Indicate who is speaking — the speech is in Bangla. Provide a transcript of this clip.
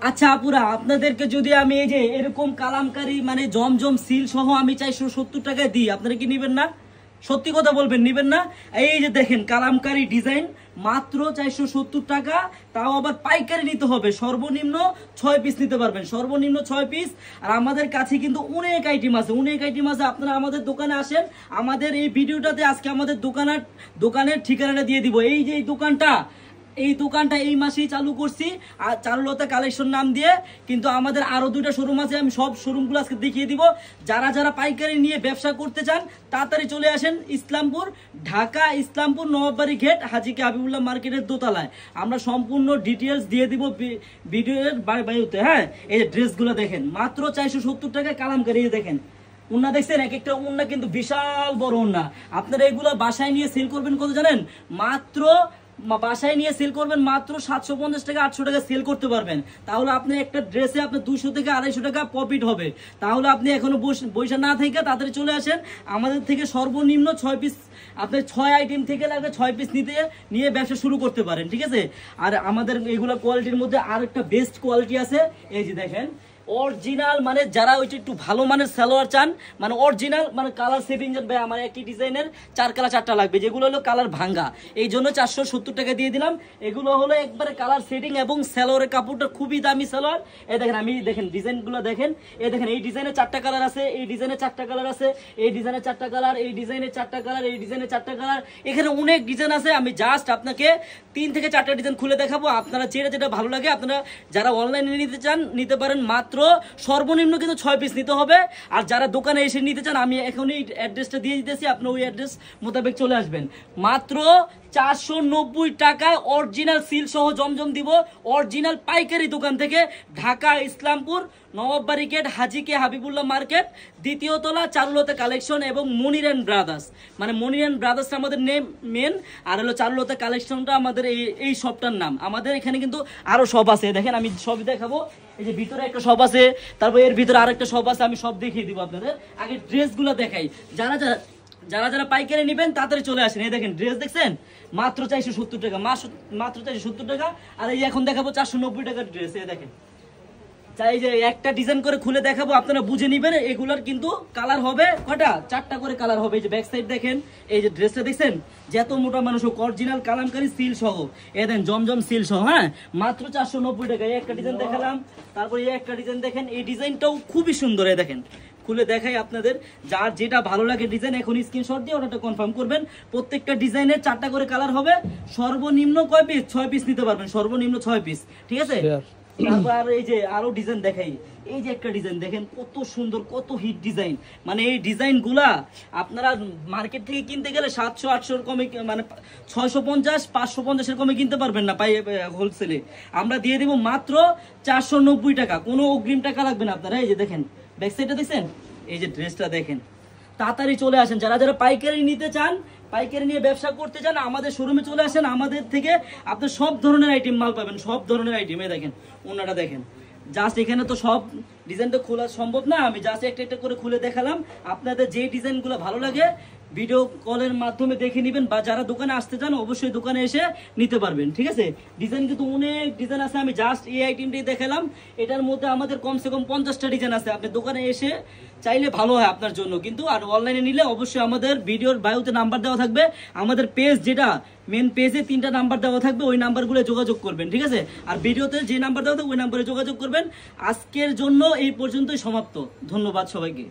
Speaker 1: আচ্ছা আপুরা, আপনাদেরকে যদি আমি এই যে এরকম কালামকারী মানে জমজম সিল সহ আমি 470 টাকায় দিই, আপনারা কি নিবেন না? সত্যি কথা বলবেন, নিবেন না? এই যে দেখেন কালামকারী ডিজাইন মাত্র 470 টাকা, তাও আবার পাইকারি নিতে হবে। সর্বনিম্ন 6 পিস নিতে পারবেন, সর্বনিম্ন 6 পিস। আর আমাদের কাছে কিন্তু অনেক আইটেম আছে, অনেক আইটেম আছে। আপনারা আমাদের দোকানে আসেন, আমাদের এই ভিডিওটাতে আজকে আমাদের দোকানের ঠিকানাটা দিয়ে দিব। এই যে এই দোকানটা এই মাসেই চালু করছি, আর চারুলতা কালেকশন নাম দিয়ে। কিন্তু আমাদের আরো 2টা শোরুম আছে, আমি সব শোরুমগুলো আজকে দেখিয়ে দিব। যারা পাইকারি নিয়ে ব্যবসা করতে চান তাড়াতাড়ি চলে আসেন ইসলামপুর, ঢাকা ইসলামপুর নবাববাড়ি গেট হাজী কে হাবিবুল্লাহ মার্কেটের দোতলায়। আমরা সম্পূর্ণ ডিটেলস দিয়ে দিব ভিডিওর বায়ুতে। হ্যাঁ, এই যে ড্রেসগুলো দেখেন মাত্র 470 টাকায় কালামকারী। দেখেন উন্না দেখছেন, এক একটা উন্না কিন্তু বিশাল বড় উন্না। আপনারা এগুলো বাসায় নিয়ে সেল করবেন কত জানেন? মাত্র বাসায় নিয়ে সেল করবেন মাত্র 750 টাকা 800 টাকা সেল করতে পারবেন। তাহলে আপনি একটা ড্রেসে আপনার 200 থেকে 250 টাকা প্রফিট হবে। তাহলে আপনি এখনো বসে না থেকে তাড়াতাড়ি চলে আসেন আমাদের থেকে। সর্বনিম্ন 6 পিস, আপনি 6 আইটেম থেকে লাগবে 6 পিস নিয়ে ব্যবসা শুরু করতে পারেন, ঠিক আছে? আর আমাদের এগুলো কোয়ালিটির মধ্যে আর একটা বেস্ট কোয়ালিটি আছে। এই যে দেখেন অরিজিনাল, মানে যারা ওইটা একটু ভালো মানের সালোয়ার চান, মানে অরিজিনাল, মানে কালার সেভিং ভাই আমার একই ডিজাইনের 4 কালার 4টা লাগবে, যেগুলো হলো কালার ভাঙ্গা, এই জন্য 470 টাকা দিয়ে দিলাম। এগুলো হলো একবারে কালার সেটিং এবং সালোয়ারের কাপড়টা খুবই দামি সালোয়ার। এই দেখেন, আমি দেখেন ডিজাইনগুলো দেখেন। এই দেখেন এই ডিজাইনে 4টা কালার আছে, এই ডিজাইনে 4টা কালার আছে, এই ডিজাইনে 4টা কালার, এই ডিজাইনে 4টা কালার, এই ডিজাইনে 4টা কালার। এখানে অনেক ডিজাইন আছে। আমি জাস্ট আপনাকে 3 থেকে 4টা ডিজাইন খুলে দেখাবো। আপনারা যেটা ভালো লাগে, আপনারা যারা অনলাইনে নিতে চান নিতে পারেন। মাত্র সর্বনিম্ন কিন্তু 6 পিস নিতে হবে। আর যারা দোকানে এসে নিতে চান, আমি এখনই অ্যাড্রেসটা দিয়ে দিতেছি, আপনি ওই অ্যাড্রেস মোতাবেক চলে আসবেন। মাত্র 490 টাকায় অরিজিনাল সিল সহ জমজম দিব, অরিজিনাল পাইকারি দোকান থেকে, ঢাকা ইসলামপুর নবাববাড়ি গেট হাজী কে হাবিবুল্লাহ মার্কেট, 2য় তলা, চারুলতা কালেকশন এবং মনির এন্ড ব্রাদার্স। মানে মনির এন্ড ব্রাদার্স আমাদের নেম মেন, আর হলো চারুলতা কালেকশনটা আমাদের এই শপটার নাম। আমাদের এখানে কিন্তু আরো শপ আছে, দেখেন আমি সব দেখাবো। এই যে ভিতরে একটা শপ আছে, তারপর এর ভিতরে আরেকটা শপ আছে, আমি সব দেখিয়ে দিব আপনাদের। আগে ড্রেসগুলো দেখাই। যারা পাইকারি নেবেন তাড়াতাড়ি চলে আসেন। এই দেখেন ড্রেস দেখছেন মাত্র 470 টাকা, মাত্র 470 টাকা। আর এই এখন দেখাবো 490 টাকার ড্রেস। এই দেখেন, চাই যে একটা ডিজাইন করে খুলে দেখাবো, আপনারা বুঝে নিবেন। এগুলার কিন্তু কালার হবে কয়টা? 4টা করে কালার হবে। এই যে ব্যাক সাইড দেখেন, এই যে ড্রেসটা দেখছেন, যত মোটা মানুষ হোক অরিজিনাল কালামকারী সিল সহ, এই দেন জমজম সিল সহ। হ্যাঁ, মাত্র 490 টাকা। এই একটা ডিজাইন দেখালাম, তারপর এই একটা ডিজাইন দেখেন, এই ডিজাইনটাও খুবই সুন্দর। এই দেখেন খুলে দেখাই আপনাদের, যার যেটা ভালো লাগে ডিজাইন এখন স্ক্রিনশট দিয়ে ওটা কনফার্ম করবেন। প্রত্যেকটা ডিজাইনের 4টা করে কালার হবে। সর্বনিম্ন কয় পিস? 6 পিস নিতে পারবেন, সর্বনিম্ন 6 পিস, ঠিক আছে? তারপর এই যে আরো ডিজাইন দেখাই। এই যে একটা ডিজাইন দেখেন, কত সুন্দর, কত হিট ডিজাইন। মানে এই ডিজাইন গুলা আপনারা মার্কেট থেকে কিনতে গেলে 700-800 কমে, মানে 650-550 এর কমে কিনতে পারবেন না হোলসেলে। আমরা দিয়ে দিব মাত্র 490 টাকা, কোনো অগ্রিম টাকা লাগবে না আপনারা। এই যে দেখেন ব্যাক সাইডটা দেখছেন, এই যে ড্রেসটা দেখেন। তাড়াতাড়ি চলে আসেন যারা পাইকারি নিতে চান, পাইকারি নিয়ে ব্যবসা করতে চান, আমাদের শোরুমে চলে আসেন। আমাদের থেকে আপনি সব ধরনের আইটেম মাল পাবেন, সব ধরনের আইটেম। এই দেখেন ওনাটা দেখেন, জাস্ট এখানে তো সব ডিজাইনটা খোলা সম্ভব না, আমি জাস্ট একটা করে খুলে দেখালাম। আপনাদের যে ডিজাইনগুলো ভালো লাগে ভিডিও কলের মাধ্যমে দেখে নেবেন, বা যারা দোকানে আসতে চান অবশ্যই দোকানে এসে নিতে পারবেন, ঠিক আছে? ডিজাইন কিন্তু অনেক ডিজাইন আছে, আমি জাস্ট এই আইটেমটাই দেখালাম। এটার মধ্যে আমাদের কমসে কম 50টা ডিজাইন আছে। আপনি দোকানে এসে চাইলে ভালো হয় আপনার জন্য কিন্তু। আর অনলাইনে নিলে অবশ্যই আমাদের ভিডিওর বায়ুতে নাম্বার দেওয়া থাকবে, আমাদের পেজ যেটা মেন পেজে 3টা নাম্বার দেওয়া থাকবে, ওই নাম্বারগুলো যোগাযোগ করবেন, ঠিক আছে? আর ভিডিওতে যে নাম্বার দেওয়া থাকবে ওই নাম্বারে যোগাযোগ করবেন। আজকের জন্য এই পর্যন্তই সমাপ্ত। ধন্যবাদ সবাইকে।